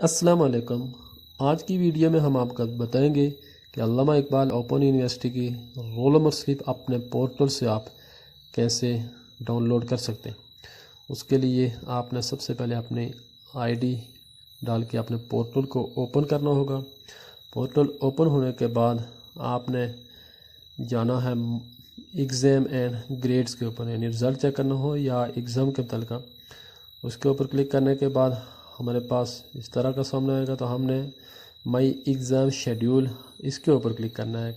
अस्सलाम वालेकुम। आज की वीडियो में हम आपको बताएंगे कि अल्लामा इकबाल ओपन यूनिवर्सिटी की रोल नंबर स्लिप अपने पोर्टल से आप कैसे डाउनलोड कर सकते हैं। उसके लिए आपने सबसे पहले अपनी आईडी डाल के अपने पोर्टल को ओपन करना होगा। पोर्टल ओपन होने के बाद आपने जाना है एग्ज़ाम एंड ग्रेड्स के ऊपर, यानी रिज़ल्ट चेक करना हो या एग्ज़ाम के तलका। उसके ऊपर क्लिक करने के बाद हमारे पास इस तरह का सामने आएगा। तो हमने माई एग्ज़ाम शेड्यूल इसके ऊपर क्लिक करना है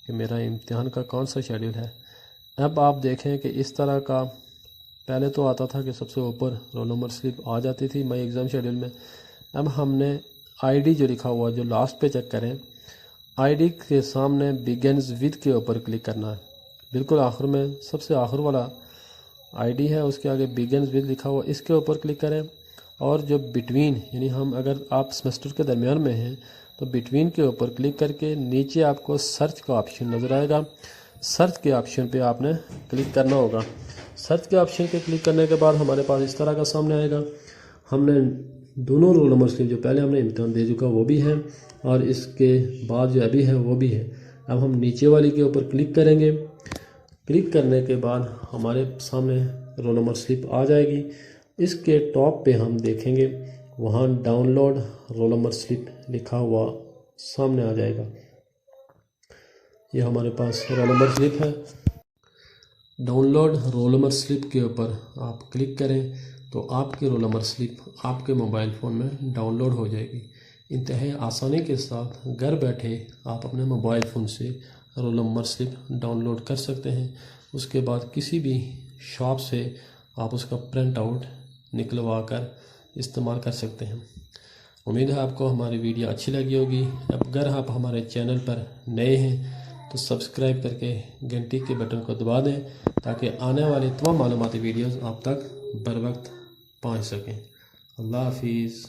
कि मेरा इम्तिहान का कौन सा शेड्यूल है। अब आप देखें कि इस तरह का पहले तो आता था कि सबसे ऊपर रोल नंबर स्लिप आ जाती थी माई एग्ज़ाम शेड्यूल में। अब हमने आईडी जो लिखा हुआ जो लास्ट पे चेक करें, आईडी के सामने बिगिन्स विद के ऊपर क्लिक करना है। बिल्कुल आखिर में सबसे आखिर वाला आईडी है, उसके आगे बिगिन्स विद लिखा हुआ, इसके ऊपर क्लिक करें। और जो बिटवीन, यानी हम अगर आप सेमेस्टर के दरमियान में हैं तो बिटवीन के ऊपर क्लिक करके नीचे आपको सर्च का ऑप्शन नज़र आएगा। सर्च के ऑप्शन पे आपने क्लिक करना होगा। सर्च के ऑप्शन पे क्लिक करने के बाद हमारे पास इस तरह का सामने आएगा। हमने दोनों रोल नंबर स्लिप जो पहले हमने इम्तिहान दे चुका वो भी है और इसके बाद जो अभी है वो भी है। अब हम नीचे वाली के ऊपर क्लिक करेंगे। क्लिक करने के बाद हमारे सामने रोल नंबर स्लिप आ जाएगी। इसके टॉप पे हम देखेंगे वहाँ डाउनलोड रोल नंबर स्लिप लिखा हुआ सामने आ जाएगा। ये हमारे पास रोल नंबर स्लिप है। डाउनलोड रोल नंबर स्लिप के ऊपर आप क्लिक करें तो आपकी रोल नंबर स्लिप आपके मोबाइल फ़ोन में डाउनलोड हो जाएगी। इंतहाई आसानी के साथ घर बैठे आप अपने मोबाइल फ़ोन से रोल नंबर स्लिप डाउनलोड कर सकते हैं। उसके बाद किसी भी शॉप से आप उसका प्रिंट आउट निकलवा कर इस्तेमाल कर सकते हैं। उम्मीद है आपको हमारी वीडियो अच्छी लगी होगी। अगर आप हमारे चैनल पर नए हैं तो सब्सक्राइब करके घंटी के बटन को दबा दें ताकि आने वाली तमाम मालूमाती वीडियोज़ आप तक बर वक्त पहुँच सकें। अल्लाह हाफिज़।